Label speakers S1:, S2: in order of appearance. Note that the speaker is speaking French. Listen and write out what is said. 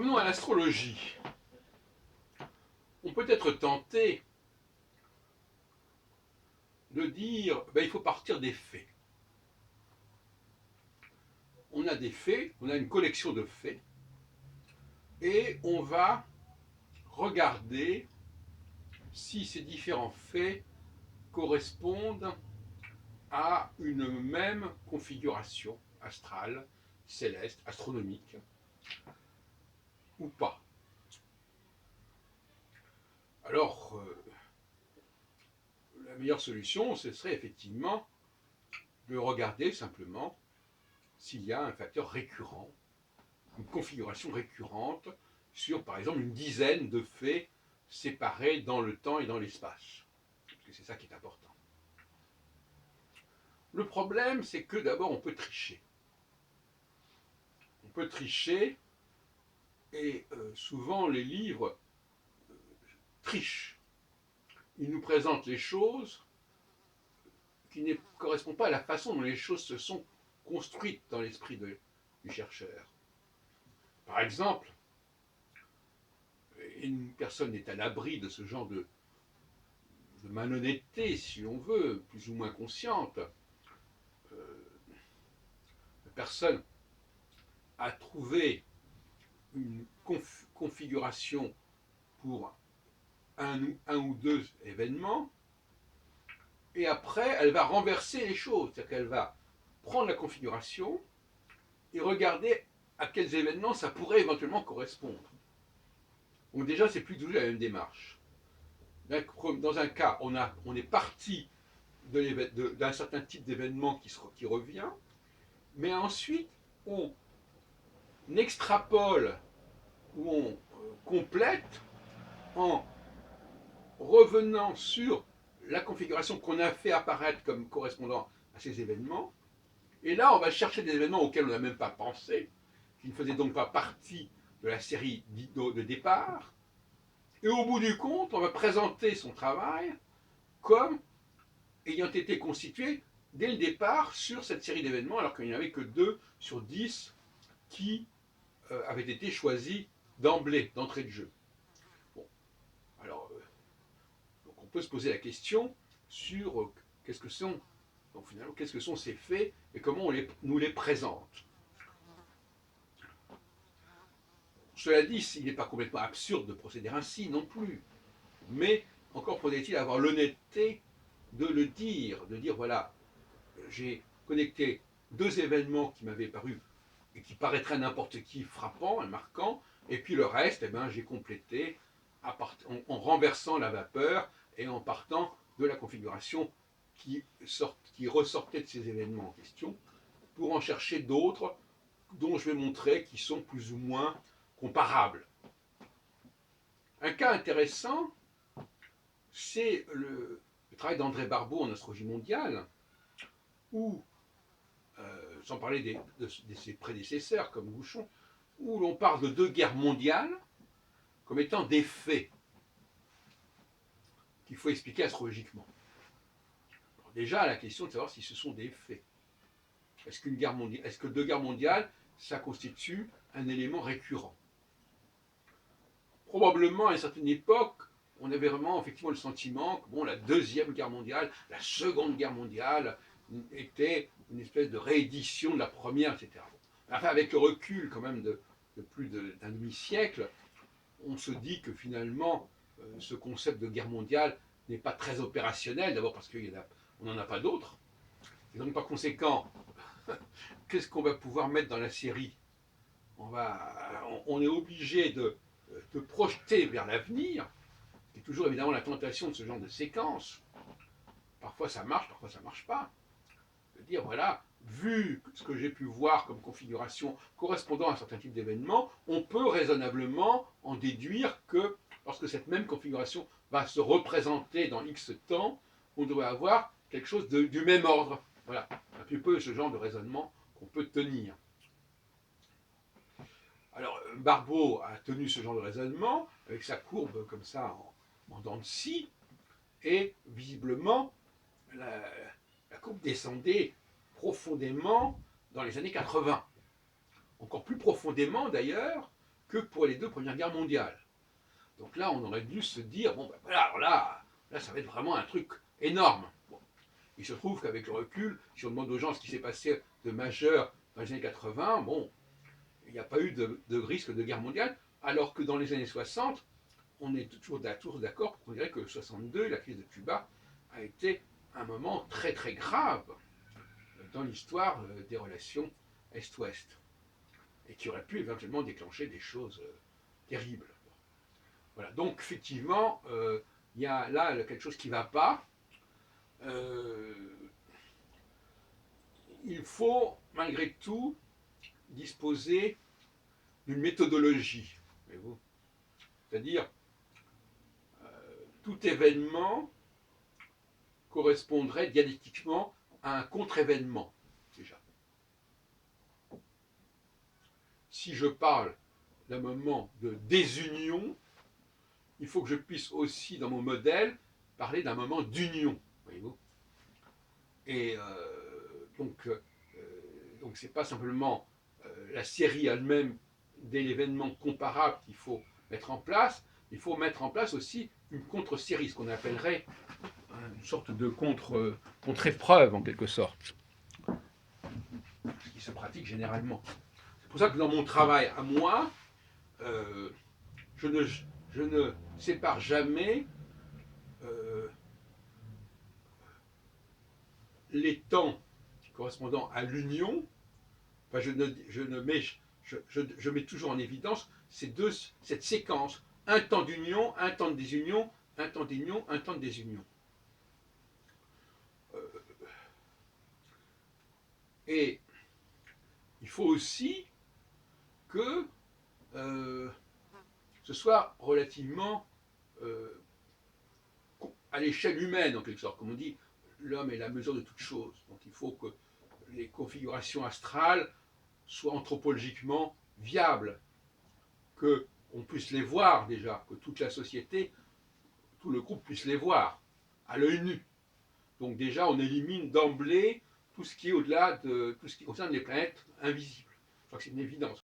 S1: Revenons à l'astrologie. On peut être tenté de dire il faut partir des faits. On a des faits, on a une collection de faits, et on va regarder si ces différents faits correspondent à une même configuration astrale, céleste, astronomique, ou pas. Alors, la meilleure solution, ce serait effectivement de regarder simplement s'il y a un facteur récurrent, une configuration récurrente sur, par exemple, une dizaine de faits séparés dans le temps et dans l'espace. Parce que c'est ça qui est important. Le problème, c'est que d'abord, on peut tricher. On peut tricher, et souvent les livres trichent. Ils nous présentent les choses qui ne correspondent pas à la façon dont les choses se sont construites dans l'esprit du chercheur. Par exemple, une personne est à l'abri de ce genre de malhonnêteté, si on veut, plus ou moins consciente. La personne a trouvé une configuration pour un ou deux événements, et après, elle va renverser les choses. C'est-à-dire qu'elle va prendre la configuration et regarder à quels événements ça pourrait éventuellement correspondre. Donc déjà, c'est plus toujours la même démarche. Dans un cas, on est parti d'un certain type d'événement qui revient, mais ensuite, on extrapole ou on complète en revenant sur la configuration qu'on a fait apparaître comme correspondant à ces événements. Et là, on va chercher des événements auxquels on n'a même pas pensé, qui ne faisaient donc pas partie de la série de départ. Et au bout du compte, on va présenter son travail comme ayant été constitué dès le départ sur cette série d'événements, alors qu'il n'y en avait que 2 sur 10 qui avaient été choisis d'entrée de jeu. Bon, alors, donc on peut se poser la question sur qu'est-ce que sont, donc finalement, qu'est-ce que sont ces faits et comment nous les présente. Cela dit, il n'est pas complètement absurde de procéder ainsi non plus, mais encore faudrait-il avoir l'honnêteté de le dire, de dire voilà, j'ai connecté 2 événements qui m'avaient paru et qui paraîtraient à n'importe qui frappants et marquants, et puis le reste, j'ai complété en renversant la vapeur et en partant de la configuration qui ressortait de ces événements en question, pour en chercher d'autres dont je vais montrer qui sont plus ou moins comparables. Un cas intéressant, c'est le travail d'André Barbeau en astrologie mondiale, où, sans parler de ses prédécesseurs comme Bouchon, où l'on parle de 2 guerres mondiales comme étant des faits qu'il faut expliquer astrologiquement. Alors déjà, la question de savoir si ce sont des faits. Est-ce que 2 guerres mondiales, ça constitue un élément récurrent? Probablement, à une certaine époque, on avait vraiment effectivement le sentiment que la Deuxième Guerre mondiale, la Seconde Guerre mondiale était une espèce de réédition de la première, etc. Enfin, avec le recul quand même de plus d'un demi-siècle, on se dit que finalement, ce concept de guerre mondiale n'est pas très opérationnel, d'abord parce qu'on n'en a pas d'autres. Et donc par conséquent, qu'est-ce qu'on va pouvoir mettre dans la série? On est obligé de projeter vers l'avenir. C'est toujours évidemment la tentation de ce genre de séquence. Parfois ça marche, parfois ça ne marche pas. De dire, voilà, vu ce que j'ai pu voir comme configuration correspondant à un certain type d'événement, on peut raisonnablement en déduire que lorsque cette même configuration va se représenter dans X temps, on doit avoir quelque chose du même ordre. Voilà, un petit peu ce genre de raisonnement qu'on peut tenir. Alors, Barbeau a tenu ce genre de raisonnement avec sa courbe comme ça en dents de scie, et visiblement, la courbe descendait profondément dans les années 80. Encore plus profondément d'ailleurs que pour les deux premières guerres mondiales. Donc là, on aurait dû se dire, bon ben voilà, alors là ça va être vraiment un truc énorme. Bon. Il se trouve qu'avec le recul, si on demande aux gens ce qui s'est passé de majeur dans les années 80, bon, il n'y a pas eu de risque de guerre mondiale, alors que dans les années 60, on est toujours d'accord pour dire que 62, la crise de Cuba, a été un moment très très grave dans l'histoire des relations Est-Ouest, et qui aurait pu éventuellement déclencher des choses terribles. Voilà, donc effectivement, il y a là quelque chose qui ne va pas. Euh, il faut malgré tout disposer d'une méthodologie, voyez-vous. C'est-à-dire, tout événement correspondrait dialectiquement à un contre-événement, déjà. Si je parle d'un moment de désunion, il faut que je puisse aussi, dans mon modèle, parler d'un moment d'union, voyez-vous. Et donc c'est pas simplement la série elle-même d'événements comparables qu'il faut mettre en place, il faut mettre en place aussi une contre-série, ce qu'on appellerait une sorte de contre-épreuve en quelque sorte, ce qui se pratique généralement. C'est pour ça que dans mon travail à moi, je ne sépare jamais les temps correspondant à l'union. Enfin, je mets toujours en évidence cette séquence, un temps d'union, un temps de désunion, un temps d'union, un temps de désunion. Et il faut aussi que ce soit relativement à l'échelle humaine, en quelque sorte. Comme on dit, l'homme est la mesure de toute chose. Donc il faut que les configurations astrales soient anthropologiquement viables, qu'on puisse les voir déjà, que toute la société, tout le groupe puisse les voir à l'œil nu. Donc déjà, on élimine d'emblée tout ce qui est au-delà de tout ce qui concerne les planètes invisibles. Je crois que c'est une évidence.